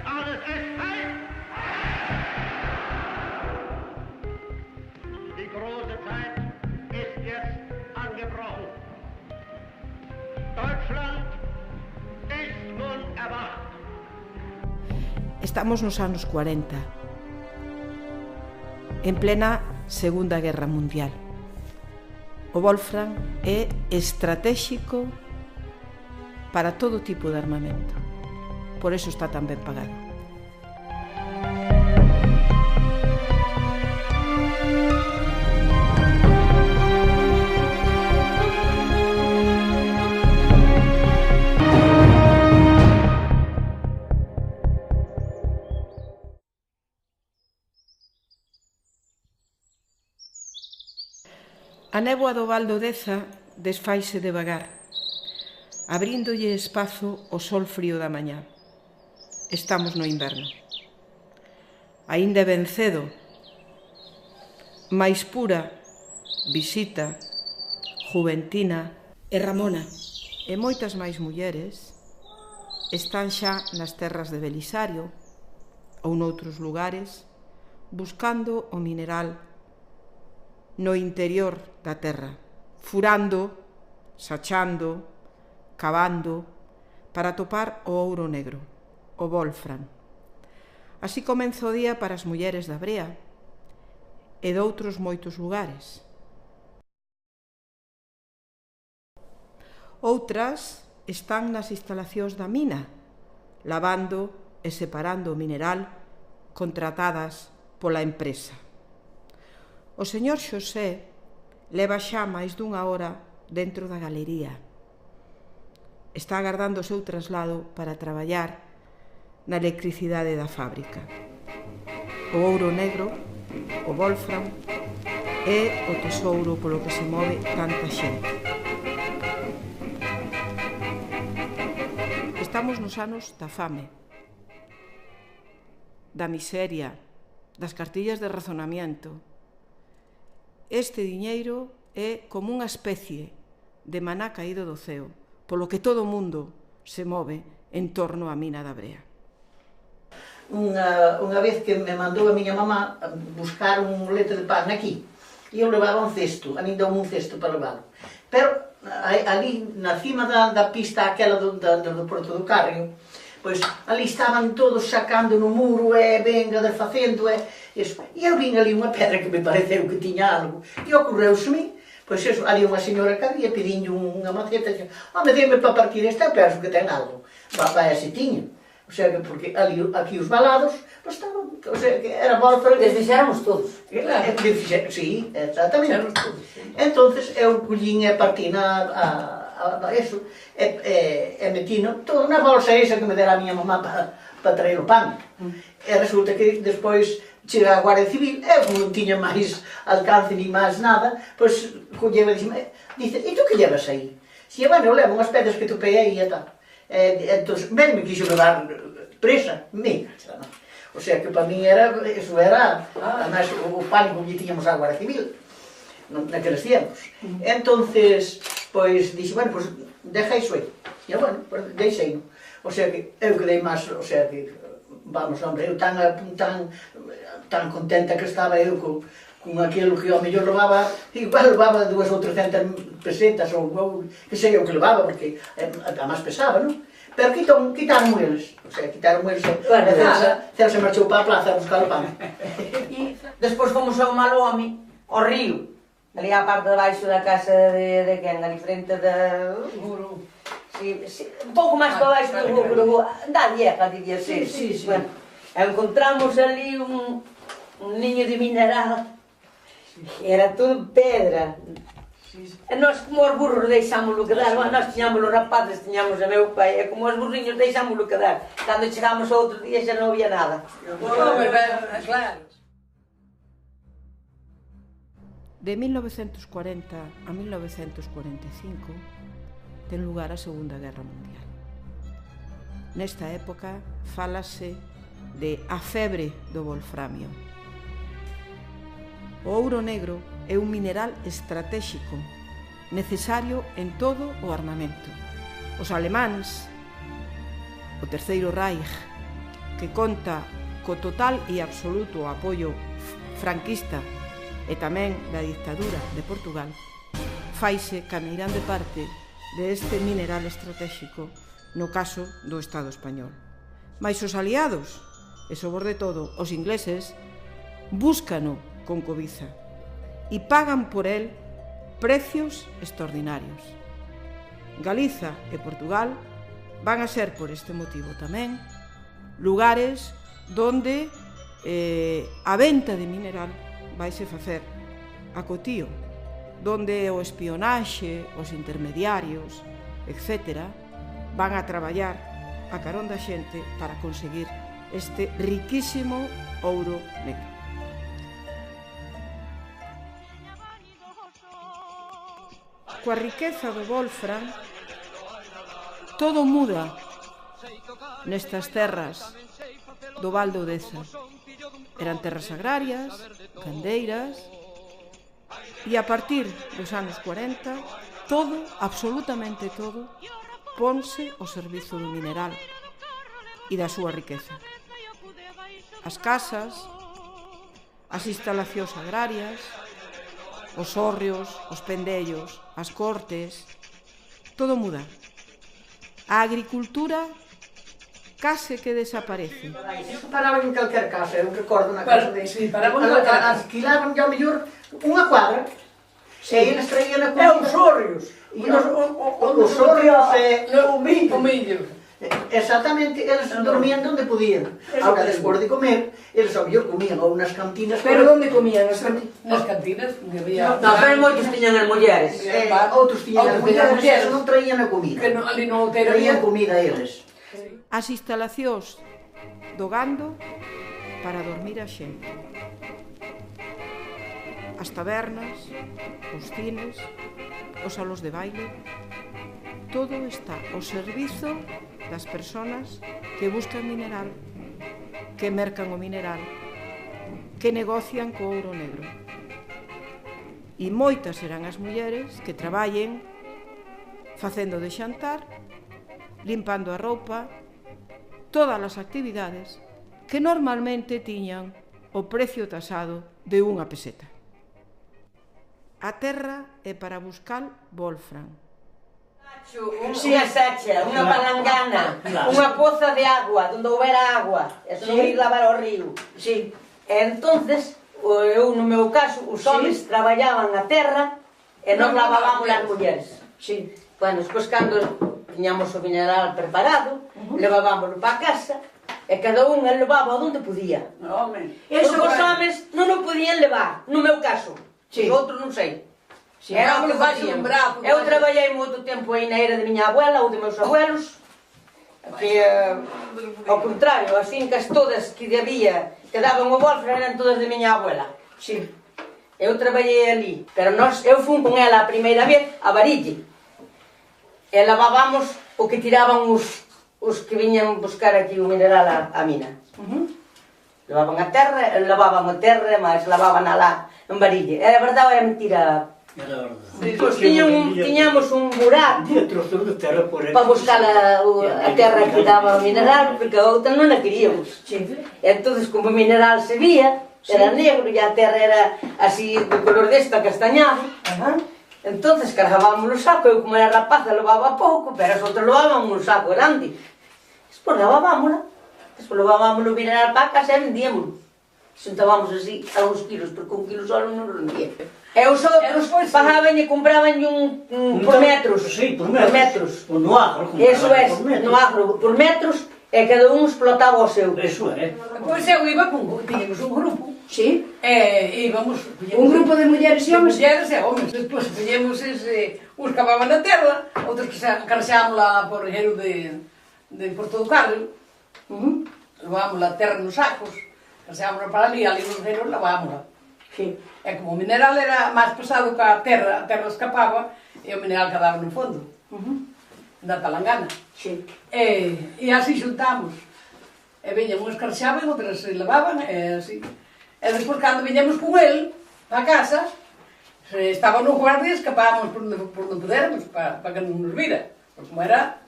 alles ist heil! Die große Zeit ist jetzt angebrochen. Deutschland ist nun erwacht. Estamos nos anos 40, en plena Segunda Guerra Mundial. O Wolfram é estratéxico para todo tipo de armamento. Por eso está tan ben pagado. A néboa do Val do Deza desfaise devagar, abríndolle espazo ao sol frío da mañá. Estamos no inverno. Aínda é ben cedo, máis pura, Visita, Juventina e Ramona e moitas máis mulleres están xa nas terras de Belisario ou noutros lugares buscando o mineral no interior da terra, furando, sachando, cavando, para topar o ouro negro, o Wolfram. Así comeza o día para as mulleres da Brea e doutros moitos lugares. Outras están nas instalacións da mina, lavando e separando o mineral contratadas pola empresa. O señor Xosé leva xa máis dunha hora dentro da galería. Está agardando o seu traslado para traballar na electricidade da fábrica. O ouro negro, o Wolfram, é o tesouro polo que se move tanta xente. Estamos nos anos da fame, da miseria, das cartillas de razonamiento. Este diñeiro é como unha especie de maná caído do ceo, polo que todo o mundo se move en torno á mina da Brea. Unha vez que me mandou a miña mamá buscar un leite de pan aquí, e eu levaba un cesto, a min deu un cesto para levalo. Pero ali, na cima da pista aquela do Porto do Carrio, pois ali estaban todos sacando no muro e venga desfacendo e eu vin ali unha pedra que me pareceu que tiña algo e ocorreuseme, pois eso, ali unha señora que había pedindo unha maceta e me dime para partir esta, eu penso que ten algo, vai así tiña. O sea, que porque ali, aquí os valados, pois estaban, o sea, que era Wolfram. Desfixéramos todos. Sí, exactamente. Entonces eu collín e partín eso, e metino todo na bolsa esa que me dera a miña mamá para traer o pan. E resulta que despois chega a Guardia Civil, eu non tiña máis alcance ni máis nada, pois colleva e dice, e tú que llevas aí? Si, bueno, eu levo unhas pedras que topei aí e tal. Entón, ben me quixo levar presa, mira, o sea que para mí eso era, además o pánico que tiñamos á Guardia Civil naqueles tiempos. Entonces, pois, dixe, bueno, pois, deja iso aí. E, bueno, pois, deixei-no. O sea que, eu quedei máis, o sea que, vamos, hombre, eu tan contenta que estaba eu con aquilo que ao mellor levaba, igual levaba 200 ou 300 pesetas, ou que sei eu que levaba, porque además pesaba, non? Pero quitaron eles, o sea, quitaron eles, e se marchou para a plaza a buscar o pan. E despois fomos ao Malome, ao río, ali á parte de baixo da casa de quen, ali frente da... Guru. Un pouco máis para baixo do Guru, da vieja, debía ser. Bueno, encontramos ali un niño de mineral, era todo pedra. E nós, como os burros, deixámoslo quedar, nós tiñamos os rapazes, tiñamos a meu pai, e como os burrinhos deixámoslo quedar. Cando chegámos outro día xa non había nada. Claro. De 1940 a 1945 ten lugar a Segunda Guerra Mundial. Nesta época fálase de a febre do wolframio. O ouro negro é un mineral estratéxico necesario en todo o armamento. Os alemáns, o Terceiro Reich, que conta co total e absoluto apoio franquista e tamén da dictadura de Portugal, faise cameirán de parte deste mineral estratégico no caso do Estado español. Mais os aliados, e sobre todo os ingleses, búscano con cobiza e pagan por el precios extraordinarios. Galiza e Portugal van a ser, por este motivo tamén, lugares donde a venta de mineral vaise facer a cotío, donde o espionaxe, os intermediarios, etc., van a traballar a carón da xente para conseguir este riquísimo ouro negro. Coa riqueza do Wolfram, todo muda nestas terras do Val do Deza. Eran terras agrarias, gandeiras, e a partir dos anos 40, todo, absolutamente todo, ponse ao servizo do mineral e da súa riqueza. As casas, as instalacións agrarias, os hórreos, os pendellos, as cortes, todo muda. A agricultura case que desaparece. Iso paraban en calquer casa, eu recordo na casa de... Sí, paraban en calquer casa. Alquilaban ao mellor unha cuadra, e eles traían a comida. Os hórreos. Os hórreos e... O millo. Exactamente, eles dormían onde podían. Ahora, despois de comer, eles ao mellor comían ou nas cantinas... Pero onde comían? Nas cantinas, que había... No, pero moitos tiñan as mulleres. Outros tiñan as mulleres, eles non traían a comida. Que ali no hotel Traían comida eles. As instalacións do gando para dormir a xente. As tabernas, os cines, os salos de baile, todo está ao servizo das persoas que buscan mineral, que mercan o mineral, que negocian co ouro negro. E moitas serán as mulleres que traballen facendo de xantar, limpando a roupa, todas as actividades que normalmente tiñan o precio tasado de unha peseta. A terra é para buscar Wolfram. Unha sacha, unha palangana, unha poza de agua, onde houbera agua, e se non ir lavar ao río. Sí. E entonces, eu no meu caso, os homens traballaban a terra e non lavábamos as mulleres. Sí. Bueno, despois cando tiñamos o mineral preparado, levábamoslo para casa e cada un levaba onde podía. Porque os homens non o podían levar, no meu caso. Os outros non sei. Era o que facían. Eu traballei moito tempo aí na era de miña abuela ou de meus abuelos, que ao contrario, as fincas todas que había que daban o Wolfram eran todas de miña abuela. Sí. Eu traballei ali, pero eu fui con ela a primeira vez a Varille. E lavábamos o que tiraban os que viñan buscar aquí o mineral á mina. Lavaban a terra, mas lavaban alá en Varille. Era verdade ou era mentira? Era verdade. Pois tiñamos un buraco para buscar a terra que daba o mineral, porque a outra non a queríamos. Entón, como o mineral se vía, era negro e a terra era así de color desta castañado. Entón, cargábamos o saco, eu como era rapaza levaba pouco, pero as outras levaban un saco grande. Despois lavábamosla, despois levábamos o mineral para casa e vendíamoslo. Xuntábamos así algúns kilos, porque un kilo solo non rendía. E os outros pagaban e compraban por metros. Sí, por metros. No agro. Eso é, no agro, por metros, e cada un explotaba o seu. Eso é. Pois eu iba tiñamos un grupo. Sí. Íbamos... Un grupo de mulleres e homes? Mulleres e homes. Despois tiñamos uns cavaban na terra, outros que carxábamos lá por Ejero de Porto do Carro. Levábamos a terra nos sacos, carxábamos para ali nos Ejeros lavámosla. Sí. E como o mineral era máis pesado que a terra escapaba e o mineral quedaba no fondo da palangana. Sí. E así xuntamos. E veñan, unhas carxaban, outras se lavaban, e así. E despois, cando viñamos con el, para casa, se estaba no guardia, escapábamos por onde pudermos, para que non nos vira. Porque como era...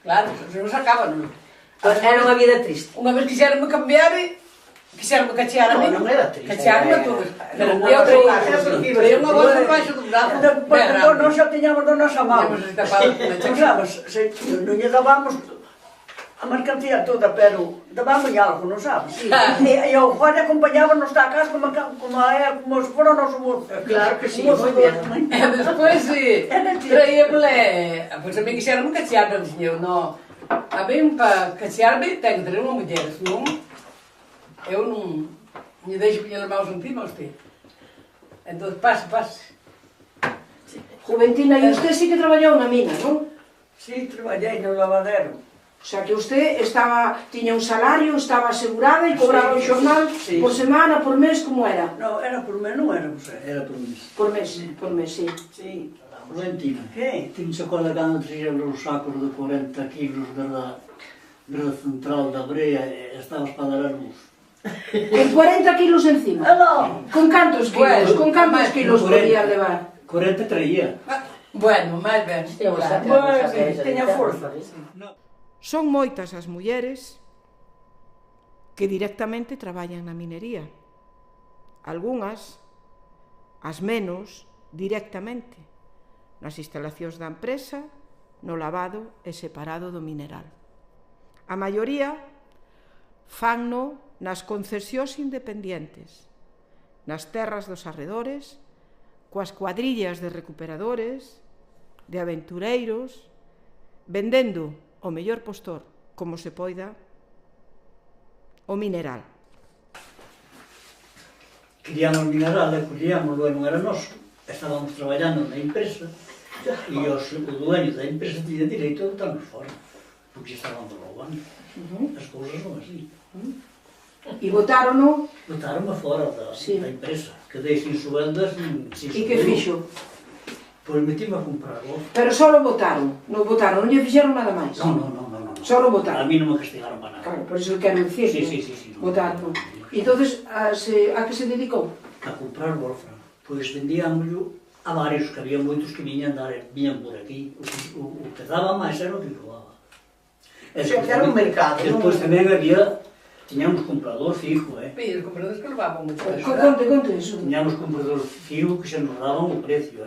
Claro, se nos sacábamos. Era unha vida triste. Unha vez quixeronme cambiar, quixeronme cachear a mí. Non era triste. Cachearme a todos. Eu Traía unha bolsa debaixo do brazo. Porque nós xa tiñamos da nosa mão. Temos tapado con a Non chaqueta. sabes, non lle dábamos a mercancía toda, pero dábamos algo, non sabes? E o Juan acompañábamos a casa como se fora o noso mozo. Claro que sí, Mozo moi bien. E despois traíamele, pois a mí quixeronme cachear, pero dixen eu, no, a mí para cachearme ten que ter unha muller, senón eu non lle deixo poñer as mãos encima a usted. Entón, pase. Juventina, e usted sí que traballou na mina, non? Sí, traballei no lavadero. O sea, que usted tiña un salario, estaba asegurada e cobraba un xornal Sí. por semana, por mes, como era? No, era por mes, non era por ser. Era por mes. Por mes, sí. Sí. Valentina, Que? tinha sacado cando traían os sacos de 40 kilos de central da brea e estabas para dar a luz. Con 40 kilos encima. Aló! Con cantos kilos? Con cantos kilos podía levar? 40 traía. Bueno, máis ben. Teña forza. Son moitas as mulleres que directamente traballan na minería. Algunhas, as menos, directamente nas instalacións da empresa, no lavado e separado do mineral. A maioría fanno nas concesións independientes, nas terras dos arredores, coas cuadrillas de recuperadores, de aventureiros, vendendo o mellor postor, como se poida, o mineral. Queríamos mineral e collíamos, non era noso. Estábamos traballando na empresa e o dueño da empresa tiña direito a botarnos fora, porque estábamos roubando. As cousas non así. E botárono, Botaron-me fora da empresa. Quedei sin sueldas, sin e que fixo? Pois metíme a comprar golf. Pero só lo botaron, non lle fixeron nada máis. Non. Só lo botaron. A mí non me castigaron para nada. Claro, por iso quero dicir, Sí. botaron. E entonces, a que se dedicou? A comprar wolfram. Pois vendíamoslo a varios, que había moitos que viñan por aquí. O que daba máis era o que robaba. O sea, que era un mercado, non? Despois tamén tiñamos comprador fijo, E os compradores que levaban moito peso. Conte eso. Tiñamos comprador fijo que se nos daban o precio,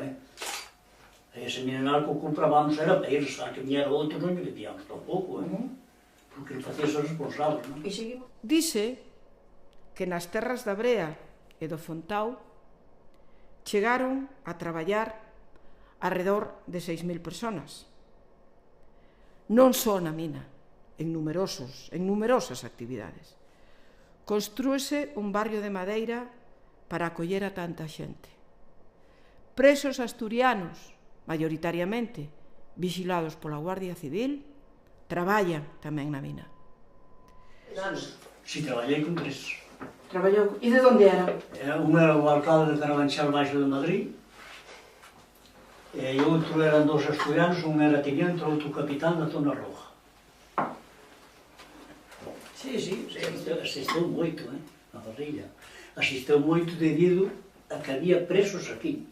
Ese mineral que o comprábamos era para eles, que viñera outro non lle vendíamos tampouco, porque non facía ser responsables, non? Dice que nas terras da Brea e do Fontao chegaron a traballar arredor de 6.000 personas. Non só na mina, en numerosas actividades. Constrúese un barrio de madeira para acoller a tanta xente. Presos asturianos, maioritariamente vixilados pola Guardia Civil, traballan tamén na mina. Si traballei con tres. Traballou. E de onde era? Un era o alcalde de Carabanchal Baixo de Madrid, e outro eran dos asturianos, un era teniente, outro capitán da Zona Roja. Sí, asistiu moito, na parrilla. Asistiu moito debido a que había presos aquí.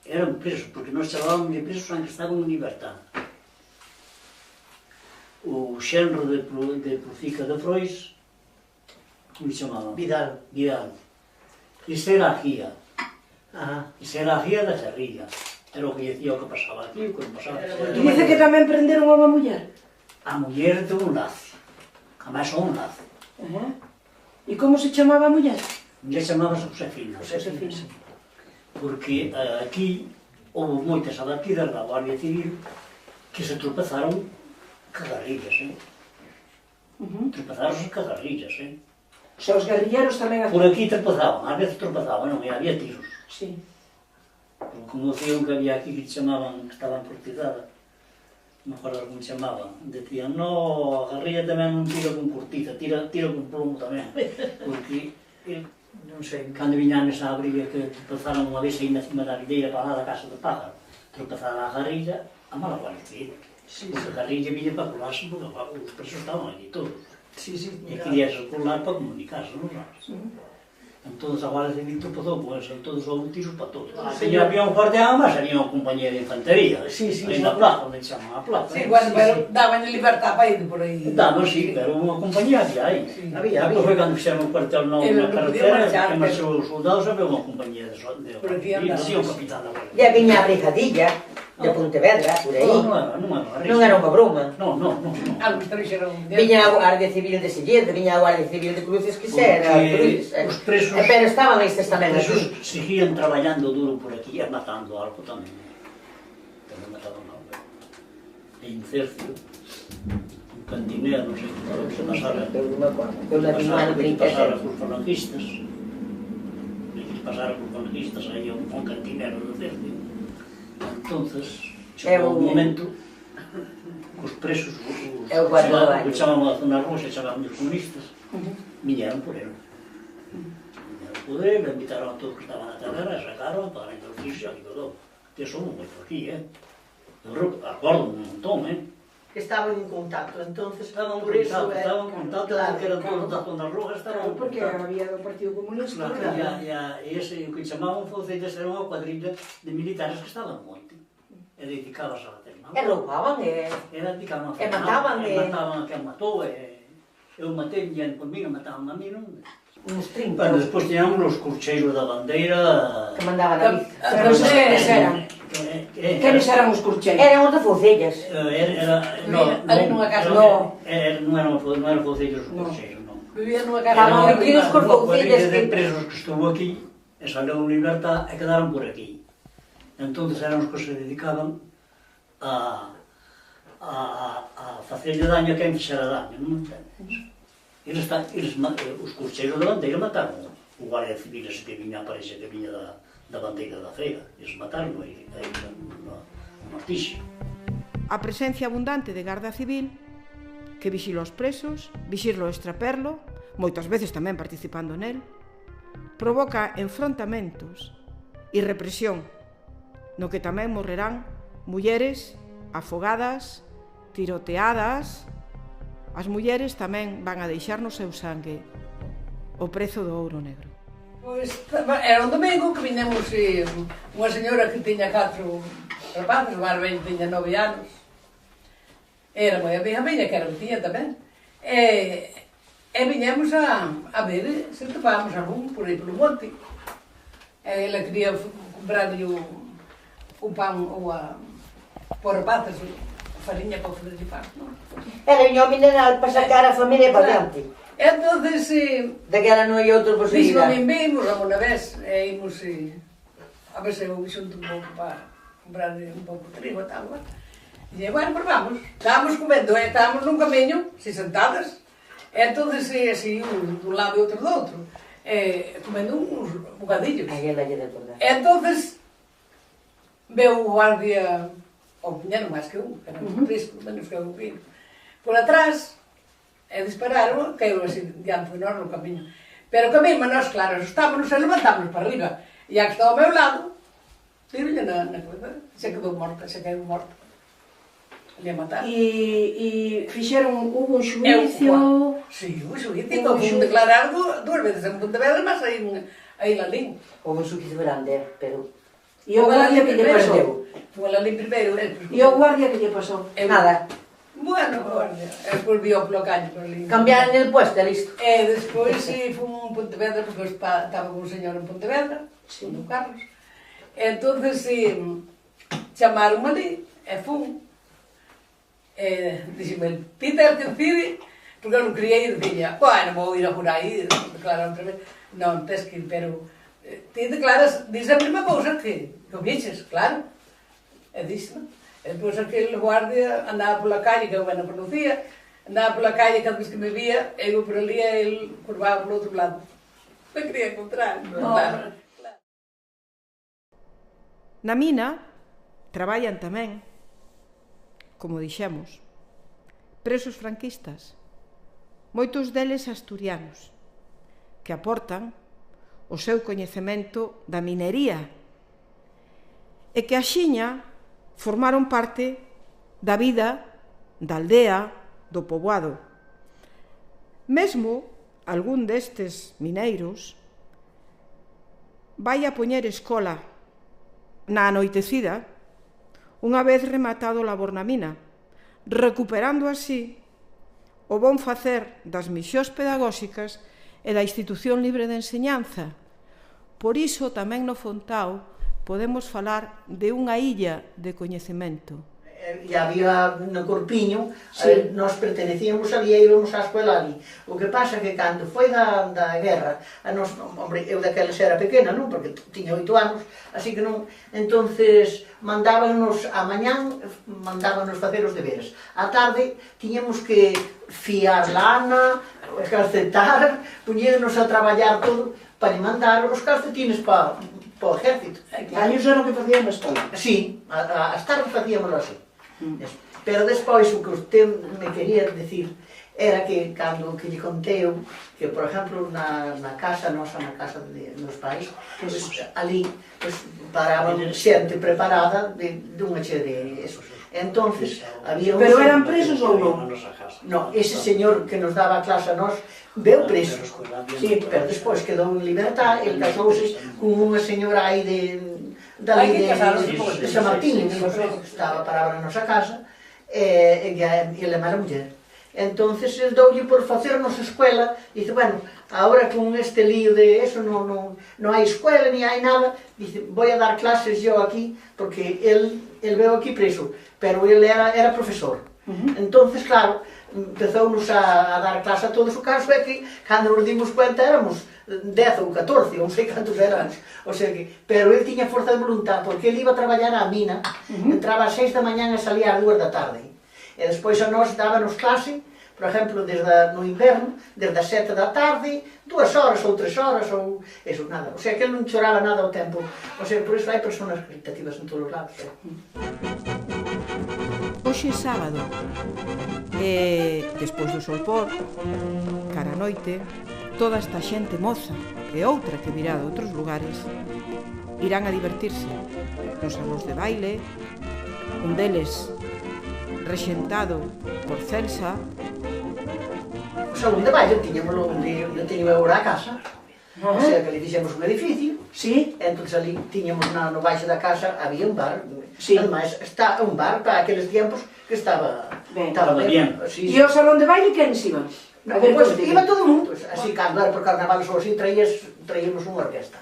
Eran presos, porque nós chamábamos de presos aunque estaban en libertad. O xenro de Profica de Frois, como se chamaba? Vidal. Isto era a guía. Ajá. Isto era a guía da guerrilla. Era o que decía o que pasaba aquí, o que non pasaba. E dice que tamén prenderon a unha muller. A muller de un lazo. Jamás un lazo. E como se chamaba a muller? Lle chamábase Josefina. Porque aquí houve moitas abatidas da Guardia Civil que se tropezaron cagarrillas, Tropezaron cagarrillas, O sea, os guerrilleros tamén... Por aquí tropezaban, ás veces tropezaban, non, e había tiros. Sí. Porque como decían que había aquí que chamaban, que estaban por cidade, non me acordo como chamaban, decían, no, a guerrilla tamén non tira con cortiza, tira con plomo tamén, porque Non sei. cando viñan esa abriga que tropezaron unha vez aí na cima da videira para lá da casa do pájaro, tropezaron a guerrilla, a mala Guardia Civil. Porque a guerrilla viña para colarse, porque os presos estaban allí todos. E quería colar para comunicarse, non sabes? Entón, a Guardia Civil topozou con eso, todos os tiros para todos. Había un guardián, mas había unha compañía de infantería, aí na plaza, onde chaman a plaza. Sí, bueno, pero daban libertad para ir por aí. Daban, sí, pero unha compañía había aí. Había. Foi cando fixeron un cuartel novo na carretera, que marchou os soldados, había unha compañía de Guardia Civil, un capitán da Guardia Civil. E viña a Brigadilla, de Pontevedra, por aí. Non era unha broma. Non. Algo extranxeron. Viña a Guardia Civil de Silleda, viña a Guardia Civil de Cruces, que xa era Cruces. Os presos... Pero estaban estes tamén Os aquí. presos seguían traballando duro por aquí e matando algo tamén. Pero non mataban algo. E Incercio, un cantinero, non sei que se pasara. Eu non me acordo. Eu la vi no ano Que pasara 37. cos falangistas. Que pasara cos falangistas aí un cantinero do Cercio. Entonces, chegou un momento os presos, que chamaban a zona roxa, chamaban os comunistas, viñeron por ele. Viñeron por ele, invitaron a todos que estaban na taberna, sacaron, para entrar os fixos, e quedou. Que somos moito aquí, Eu acordo un montón, Que estaban en contacto, entonces, Estaban por eso... estaban en contacto, porque eran todos da zona roja, estaban en Porque contacto. había do Partido Comunista. E ese que chamaban Fouceiras era unha cuadrilla de militares que estaban no monte. E dedicabas a bater mal. E roubaban, e... Era dedicaban a E mataban, e mataban a quen matou, e eu matei e por mí non mataban a mí, non? Uns 30. Bueno, despois tiñamos os curcheiros da bandeira... Que mandaban a bici. Pero eses eran. Quenes eran os curcheiros? Eran os de Foucellas. Ali nunha casa. Non eran Fouceiros os curcheiros, non. Vivía nunha casa. Estaban Era metidos cos unha cuadrilla Foucellas de que... presos que estuvo aquí, e saleu en libertad e quedaron por aquí. Entón eran os que se dedicaban a facerlle daño a quen fixera daño, non entendes? Os curcheiros da bandeira mataron o Guardia Civil ese que viña a Parexa, que viña da bandeira da feira. Eles mataron aí no Martixe. A presencia abundante de Garda Civil que vixila os presos, vixirlo e extraperlo, moitas veces tamén participando nel, provoca enfrontamentos e represión, no que tamén morrerán mulleres afogadas, tiroteadas. As mulleres tamén van a deixar no seu sangue o prezo do ouro negro. Pois, era un domingo que viñemos unha señora que tiña 4 rapaces, o Barbén tiña 9 anos. Era moi amiga miña, que era tiña tamén. E viñemos a ver se topábamos algún por aí polo monte. Ela quería comprarlle un pan ou por rapaces, fariña para fazer pan, non? Era viña o mineral para sacar a familia para diante. Entonces, Daquela non hai outra dixo a posibilidade. min vimos unha vez, e imos a ver se eu xunto un pouco para comprar un pouco de trigo e tal, ¿no? E bueno, pues vamos. Estábamos comendo, estábamos nun camiño, así sentadas, e entonces así, un dun lado e outro do outro, comendo uns bocadillos. Aquela lle de acordar. E entonces, veu o guardia, ou puñeron máis que un, que eran risco, menos que un vino, por atrás, e dispararon, caíron así diante de nós no camiño. Pero que mesmo nós, claro, asustámonos e levantámonos para arriba. E a que estaba ao meu lado, tirolle na cabeza, se quedou morta, se caíu morta. Ali a matar. E fixeron, hubo un xuicio... Sí, un xuicio, fomos declarar duas veces en Pontevedra, mas aí en Lalín. Houve un suquizo grande, pero... E o guardia que lle pasou? Foi a Lalín primeiro. E o guardia que lle pasou? Nada. Bueno, guardia. Despois viu polo caño por ali. Cambiaron el puesto, listo. E despois fomos en Pontevedra, porque eu estaba con un señor en Pontevedra, con o Carlos. E entonces chamaron ali, e fun. Dixeme, ti tens que decir, porque eu non quería ir, dixía, bueno, vou ir a por aí, declarar outra vez. Non, tens que ir, pero ti declaras, dices a mesma cousa que o viches, claro. E dixo, e depois aquele guardia andaba pola calle, que eu non conocía, andaba pola calle, cada vez que me vía, eu por ali e ele curvaba polo outro lado. Me quería encontrar, claro. Na mina traballan tamén, como dixemos, presos franquistas, moitos deles asturianos, que aportan o seu coñecemento da minería e que axiña formaron parte da vida da aldea, do poboado. Mesmo algún destes mineiros vai a poñer escola na anoitecida, unha vez rematado o labor na mina, recuperando así o bon facer das misións pedagóxicas e da institución libre de enseñanza. Por iso, tamén no Fontao, podemos falar de unha illa de coñecemento. E había no Corpiño, nós pertenecíamos ali e íbamos á escola ali. O que pasa que cando foi da guerra, a nos, hombre, eu daqueles era pequena, non? Porque tiña 8 anos, así que non. Entonces, mandábanos a mañán, mandábanos facer os deberes. A tarde, tiñamos que fiar lana, calcetar, puñémonos a traballar todo, para mandar os calcetines para o ejército. Años era o que facían na escola. Sí, as tardes facíamoslo así. Pero despois o que usted me quería decir era que cando que lle contei eu, que por exemplo na casa nosa, na casa de meus pais, pues, ali pues, paraban xente preparada dunha che de esos. Entonces, había Pero eran presos ou non? No, ese señor que nos daba a clase a nós veu preso. Sí, pero despois quedou en libertad, el casouse con unha señora aí de San Martín, estaba parada na nosa casa, e ele era muller. Entonces, el doulle por facernos escuela, dice, bueno, ahora con este lío de eso, non hai escuela, ni hai nada, dice, voy a dar clases yo aquí, porque el veo aquí preso, pero ele era profesor. Entonces, claro, empezounos a dar clase a todos. O caso é que, cando nos dimos cuenta, éramos 10 ou 14, non sei cantos éramos. O sea que, pero ele tiña forza de voluntad, porque ele iba a traballar á mina, entraba ás 6 da mañá e salía ás 2 da tarde. E despois a nós dábanos clase, por exemplo, no inverno, desde as 7 da tarde, 2 horas ou 3 horas, ou eso, nada. O sea que ele non choraba nada ao tempo. O sea, por iso hai personas caritativas en todos os lados. Hoxe é sábado e, despois do solpor, cara a noite, toda esta xente moza e outra que virá de outros lugares irán a divertirse nos salóns de baile, un deles rexentado por Celsa. O salón de baile tiñamoslo onde eu teño agora a casa, o sea que ali fixemos un edificio, entón ali tiñamos no baixo da casa, había un bar, ademais está un bar para aqueles tiempos que estaba ben. E o salón de baile quen se iba? Pois iba todo o mundo, así cando era por carnaval ou así, traíamos unha orquesta.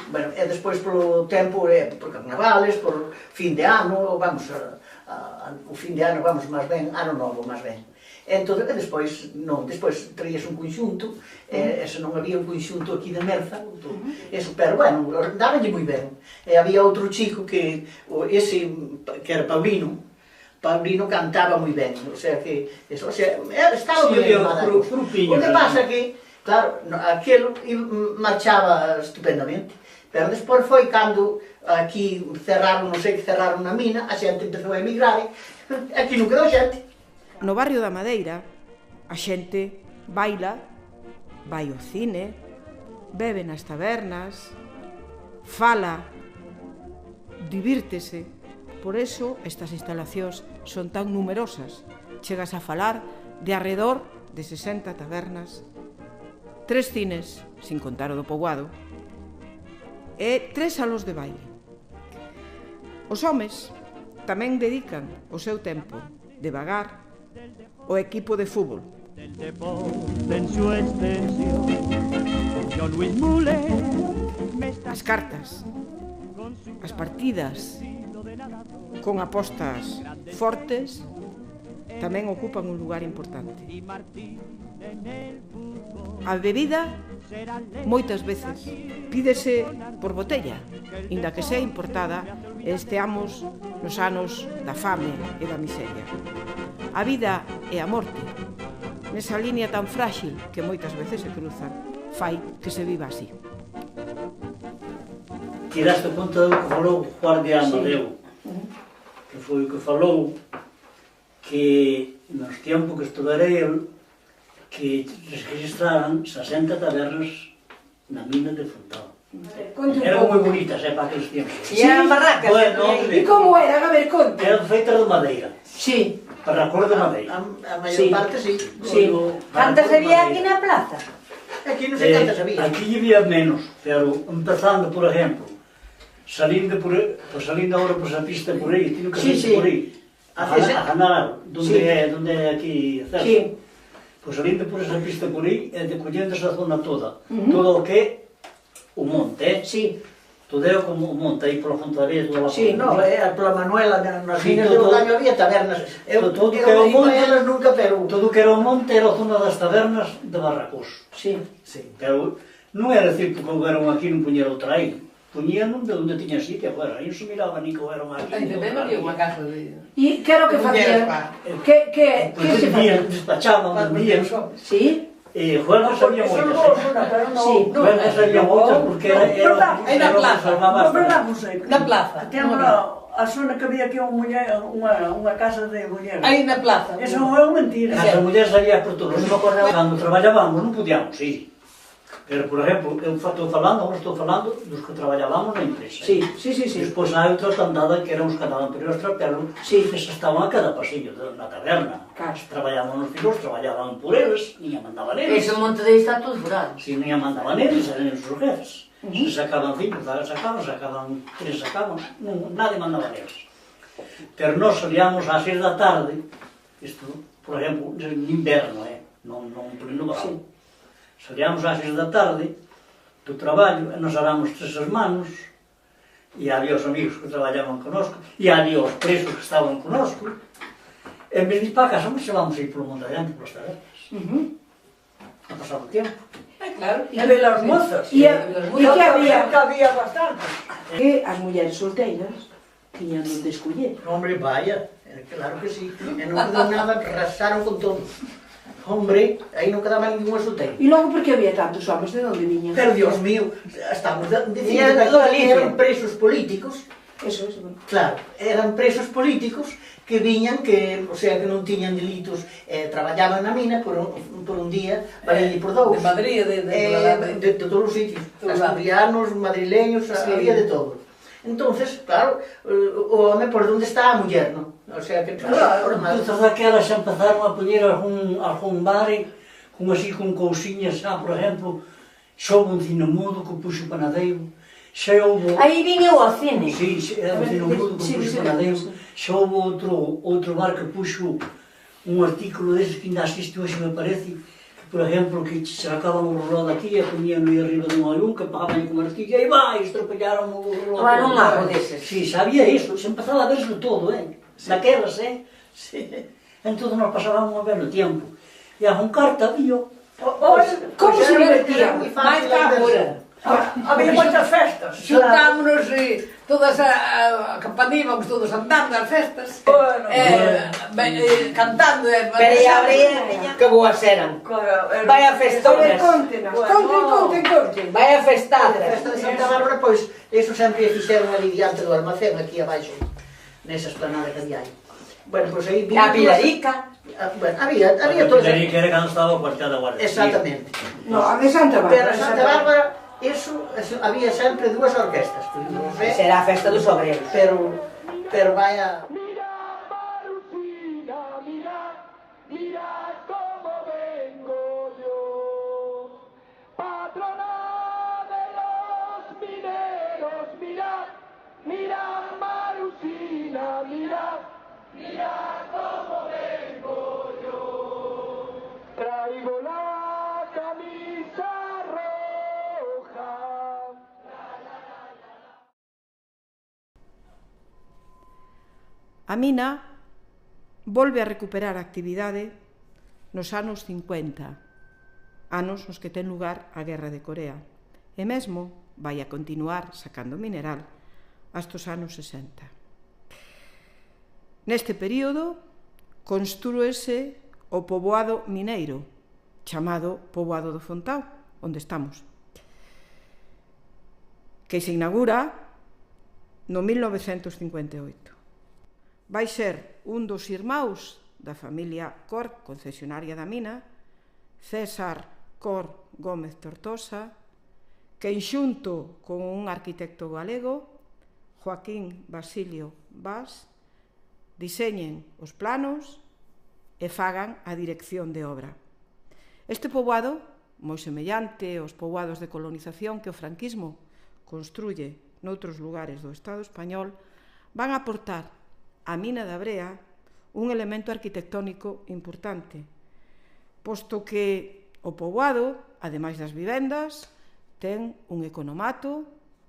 Bueno, e despois polo tempo, por carnavales, por fin de ano, vamos, o fin de ano vamos máis ben, ano novo máis ben. Entón, despois traías un conxunto, e se non había un conxunto aquí de Merza, eso, pero, bueno, dábanlle moi ben. E había outro chico que, ese, que era Paulino cantaba moi ben, o sea que, eso, o sea, estaba moi ben a cousa. O que pasa que, claro, aquilo marchaba estupendamente, pero despois foi cando aquí cerraron, non sei que cerraron na mina, a xente empezou a emigrar, aquí non quedou xente. No barrio da Madeira, a xente baila, vai ao cine, bebe nas tabernas, fala, divírtese. Por eso, estas instalacións son tan numerosas. Chegas a falar de arredor de 60 tabernas, 3 cines, sin contar o do poboado, e 3 salóns de baile. Os homes tamén dedican o seu tempo de vagar o equipo de fútbol. As cartas, as partidas con apostas fortes tamén ocupan un lugar importante. A bebida moitas veces pídese por botella, inda que sea importada e esteamos nos anos da fame e da miseria. A vida e a morte, nesa línea tan frágil que moitas veces se cruzan, fai que se viva así. Tiraste conta do que falou Juan de Amadeu, que foi o que falou que nos tempos que estudarei el, que registraran 60 tabernas na mina de Fontao. Eran moi bonitas, para aqueles tempos. E eran barracas. E como eran? A ver, conta. Eran feitas de madeira. Sí. Para cor de madeira. A maior parte, sí. Cantas había aquí na plaza? Aquí non sei cantas había. Aquí había menos, pero empezando, por ejemplo, salindo agora por esa pista por aí, tiene que salir por aí, a ganar, donde é aquí cerca. Sí. Pois salindo por esa pista por aí, e decollendo esa zona toda, todo o que é o monte, Sí. todo é como o monte, aí pola Fontadería, toda a Sí, no, pola Manuela, nas Sí, minas de todo- Ocaño había tabernas. todo que Eu é o non fui monte, para elas nunca, pero... todo que era o monte era a zona das tabernas de Barracós. Sí. Sí. Pero non era decir que houveron aquí non puñera outra aí. Puñeron de onde tiña sitio, agora, aí non se miraba ni que houveron aquí. Aí tamén había unha casa de... E que era o que facían? Que Pois se vendían, facían? despachaban, vendían. Sí. E juegas había Son moitas. vos, pero non. Sí, juegas había moitas porque era Aí na plaza, Non verdamos aí. Na plaza. Temos a zona que había aquí unha casa de mulleres. Aí na plaza. Eso non é mentira. As mulleres había por todos. Cando traballábamos non podíamos ir. Pero, por exemplo, eu estou falando dos que traballábamos na empresa. Sí. Despois hai outra tandada que eran os que andaban por os trapelos, eses estaban a cada pasillo na taberna. Claro. Traballaban nos filos, traballaban por eles, niña mandaban eles. Ese monte de aí está todo furado. Si niña mandaban eles, eran os seus jefes. Se sacaban 5, sacaban 3, nadie mandaba eles. Pero nós salíamos ás 6 da tarde, isto, por exemplo, en inverno, non pleno verão. Salíamos ás 6 da tarde do traballo, e nos aramos 3 as manos, e había os amigos que traballaban conosco, e había os presos que estaban conosco. En vez de ir para casa, nos llevamos a ir polo monte adiante, polas tabernas. A pasar o tempo. Claro. E ver os mozos. E que había bastante. que as mulleres solteiras tiñan onde escoller. Hombre, vaya, claro que sí. E non nada, rasaron con todo. Hombre, aí non quedaba ningún solteiro. E logo por que había tantos homens? De onde viñan? Pero, Dios mío, estamos dicindo de toda que Galicia. eran presos políticos. Eso. Claro, eran presos políticos que viñan, que, o sea, que non tiñan delitos, traballaban na mina por un día, valelle por dous. De Madrid, de todos os sitios, asturianos, madrileños, había de todo. Entonces, claro, o home, por onde está a muller, non? O sea, que Entonces daquelas xa empezaron a poñer algún bare, con cousiñas, por exemplo, xa houve un cine mudo que puxo o panadeiro, xa houve... Aí viña o cine. Sí, era un cine mudo que puxo o panadeiro, xa houve outro bar que puxo un artículo deses que ainda existe hoxe, me parece, por exemplo, que sacaban o roló daqui e poñían aí arriba dun avión que pagaban con martillo e vai, estropellaron o roló. Era un mago deses. Sí, sabía iso, se empezaba a verse todo, daquelas, Sí. Entón nos pasábamos a ver o tempo. E a con carta vio. Como se divertían? Mais cá agora. Había moitas festas. Xuntámonos todas a campanía, íbamos todos andando ás festas, Bueno, cantando. Pero e abría, que boas eran. Vaya festones. Conten. Vaya A festadas. festa de Santa Bárbara, pois, eso sempre fixeron ali diante do almacén, aquí abaixo, nesa esplanada que había aí. Bueno, pois aí... A Pilarica. Bueno, había todas... Que era cando estaba o cuartel da Guardia Civil. Exactamente. No, a de Santa Pero Bárbara. a Santa Bárbara, eso, había sempre dúas orquestas, Será a festa dos obreros. pero vaya... Mirad cómo vengo yo, patrona de los mineros, mirad Marusina, mirad cómo vengo yo, traigo la camisa roja. A mina volve a recuperar a actividade nos anos 50, anos nos que ten lugar a Guerra de Corea, e mesmo vai a continuar sacando mineral hasta os anos 60. Neste período, construíse o poboado mineiro, chamado Poboado do Fontao, onde estamos, que se inaugura no 1958. Vai ser un dos irmáns da familia Cor, concesionaria da mina, César Cor Gómez Tortosa, que xunto con un arquitecto galego, Joaquín Basilio Bas, diseñen os planos e fagan a dirección de obra. Este poboado moi semellante aos poboados de colonización que o franquismo construye noutros lugares do Estado español, van a aportar á mina da Brea un elemento arquitectónico importante, posto que o poboado, ademais das vivendas, ten un economato,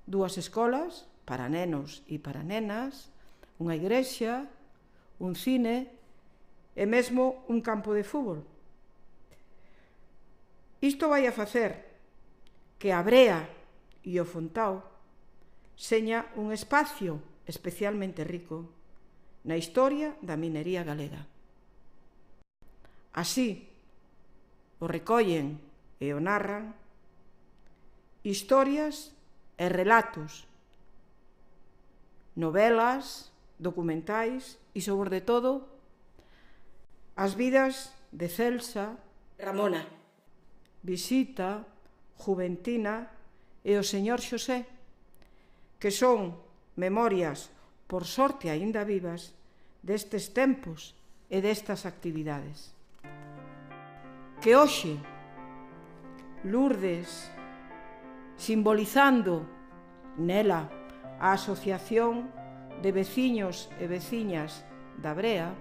2 escolas para nenos e para nenas, unha igrexa, un cine e mesmo un campo de fútbol. Isto vai a facer que a Brea e o Fontao seña un espacio especialmente rico na historia da minería galega. Así o recollen e o narran historias e relatos, novelas, documentais e, sobre todo, as vidas de Celsa, Ramona, Visita, Juventina e o señor Xosé, que son memorias, por sorte aínda vivas, destes tempos e destas actividades. Que hoxe, Lourdes, simbolizando nela a Asociación de Veciños e Veciñas da Brea,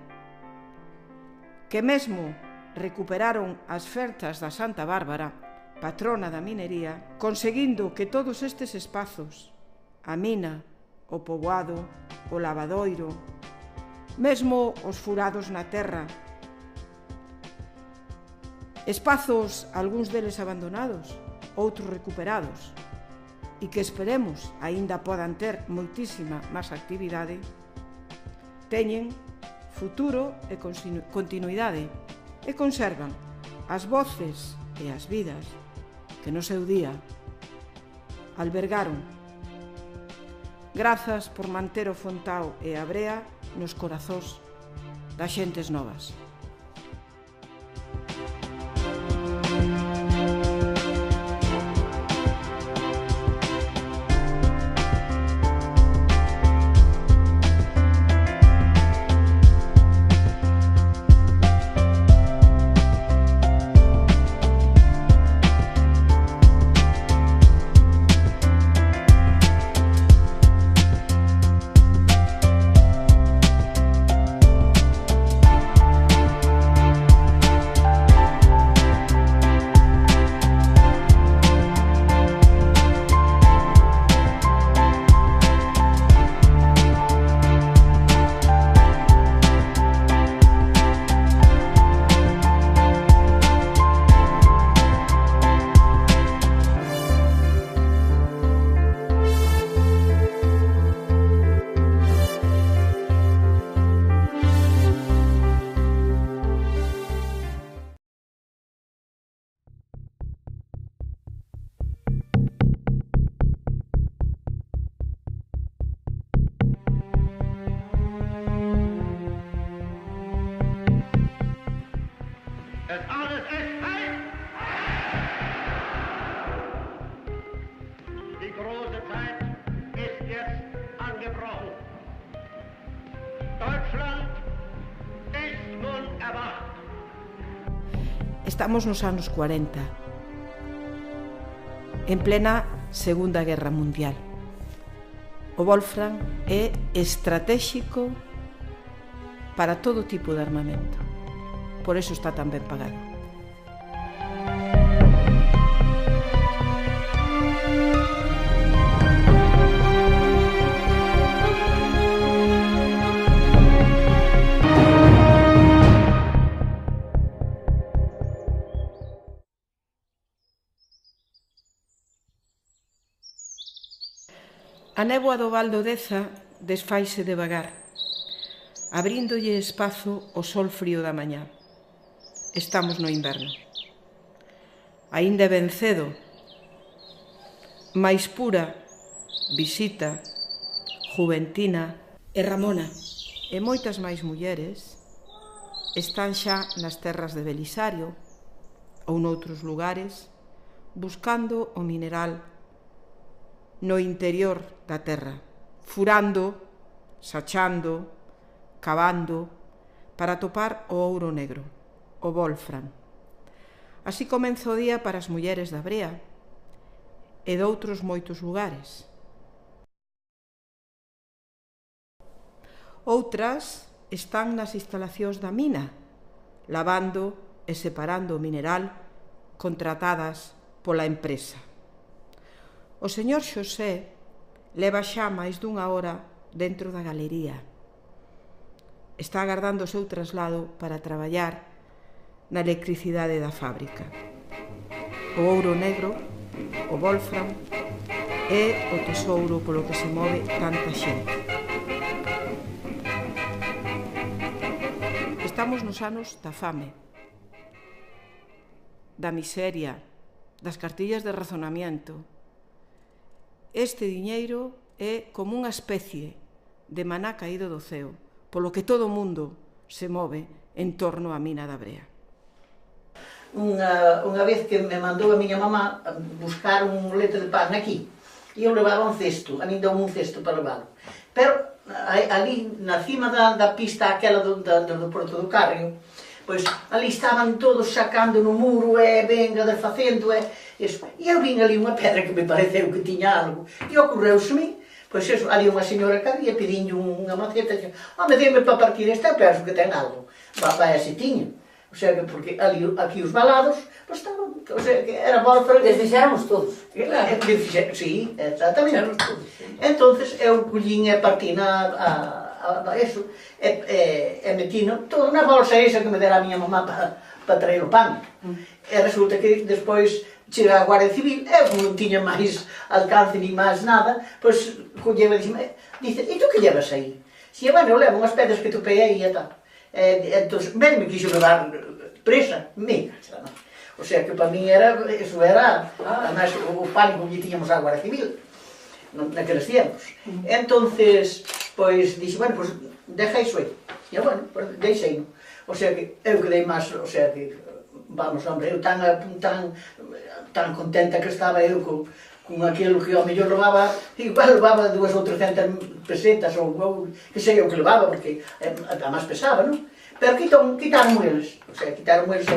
que mesmo recuperaron as fertas da Santa Bárbara, patrona da minería, conseguindo que todos estes espazos, a mina, o poboado, o lavadoiro, mesmo os furados na terra, espazos, algúns deles abandonados, outros recuperados, e que esperemos aínda podan ter moitísima máis actividade, teñen futuro e continuidade e conservan as voces e as vidas que no seu día albergaron. Grazas por manter o Fontao e a Brea nos corazóns das xentes novas. Das alles ist frei! Die große Zeit ist jetzt angebrochen. Deutschland ist nun erwacht. Estamos nos anos 40, en plena Segunda Guerra Mundial. O Wolfram é estratéxico para todo tipo de armamento. Por eso está tan ben pagado. A néboa do Val do Deza desfaise devagar, abríndolle espazo ao sol frío da mañá. Estamos no inverno. Aínda é ben cedo, máis pura, Visita, Juventina e Ramona e moitas máis mulleres están xa nas terras de Belisario ou noutros lugares buscando o mineral no interior da terra, furando, sachando, cavando para topar o ouro negro, o Wolfram. Así comeza o día para as mulleres da Brea e doutros moitos lugares. Outras están nas instalacións da mina, lavando e separando o mineral contratadas pola empresa. O señor Xosé leva xa máis dunha hora dentro da galería. Está agardando o seu traslado para traballar na electricidade da fábrica. O ouro negro, o wolfram, é o tesouro polo que se move tanta xente. Estamos nos anos da fame, da miseria, das cartillas de razonamiento. Este diñeiro é como unha especie de maná caído do ceo, polo que todo o mundo se move en torno á mina da Brea. Unha vez que me mandou a miña mamá a buscar un leite de pan aquí, e eu levaba un cesto, a min deu un cesto para levalo. Pero ali, na cima da pista aquela do Porto do Carrio, pois ali estaban todos sacando no muro e venga desfacendo e eso. E eu vin ali unha pedra que me pareceu que tiña algo, e ocorreuseme, pois eso, ali unha señora que había pedindo unha maceta e me dime para partir esta, penso que ten algo. Vai así tiña. O sea, que porque ali, aquí os balados, pois estaban, o sea, que era wolfram. Desfixéramos todos. Sí, exactamente. Entonces eu collín e partina eso, e metino todo na bolsa esa que me dera a miña mamá para traer o pan. E resulta que despois chega a Guardia Civil, eu non tiña máis alcance ni máis nada, pois colleva e dice, e tu que llevas aí? Si, bueno, eu levo unhas pedras que topei aí e tal. Entón, ben me quixo levar presa, mira, o sea que para min era, eso era, además o pánico que tiñamos á Guardia Civil, naqueles tiempos. Entonces, pois, dixo, bueno, pois, deja iso aí. E, bueno, pois, deixei-no. O sea que, eu quedei máis, o sea que, vamos, hombre, eu tan contenta que estaba eu con aquilo que ao mellor levaba, igual levaba 200 ou 300 pesetas, ou que sei eu que levaba, porque además pesaba, non? Pero quitaron eles, o sea, quitaron eles,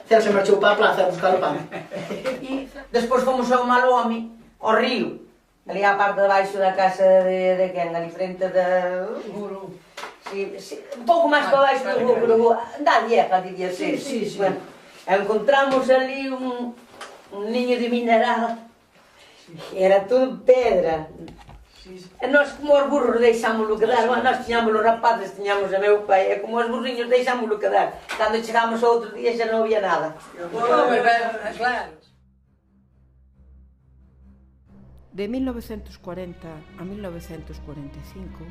Celso marchou para a plaza a buscar o pan. E despois fomos ao Malome, ao río, ali á parte de baixo da casa de quen, ali frente da... Guru. Sí, un pouco máis para baixo do Guru, da vieja, dibia ser. Sí. Bueno, encontramos ali un niño de mineral, era todo pedra. E nós, como os burros, deixámoslo quedar. Nós tiñamos os rapaces, tiñamos a meu pai, e como os burrinhos deixámoslo quedar. Cando chegámos ao outro día xa non había nada. Claro. De 1940 a 1945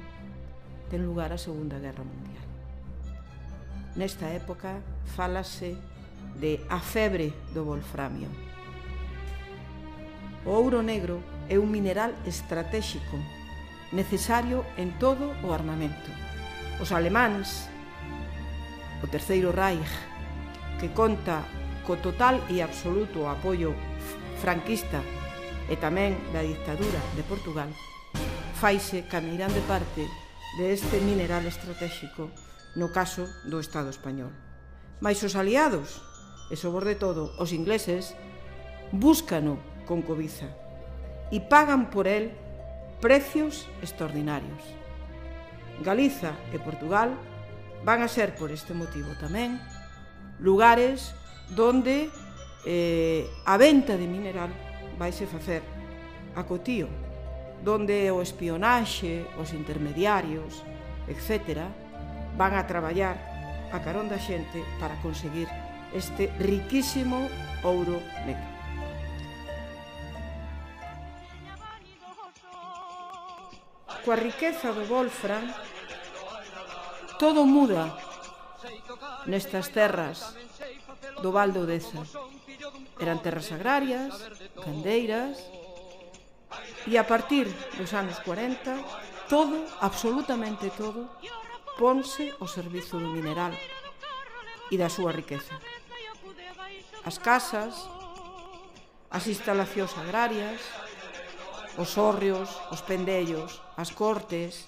ten lugar a Segunda Guerra Mundial. Nesta época fálase de a febre do wolframio. O ouro negro é un mineral estratéxico, necesario en todo o armamento. Os alemáns, o Terceiro Reich, que conta co total e absoluto apoio franquista e tamén da dictadura de Portugal, faise cameirán de parte deste mineral estratéxico no caso do Estado español. Mais os aliados, e sobre todo os ingleses, búscano con cobiza e pagan por el precios extraordinarios. Galiza e Portugal van a ser, por este motivo tamén, lugares donde a venta de mineral vaise facer a cotío, donde o espionaxe, os intermediarios, etc., van a traballar a carón da xente para conseguir este riquísimo ouro negro. Coa riqueza do wolfram, todo muda nestas terras do Val do Deza. Eran terras agrarias, gandeiras, e a partir dos anos 40, todo, absolutamente todo, ponse ao servizo do mineral e da súa riqueza. As casas, as instalacións agrarias, os hórreos, os pendellos, as cortes,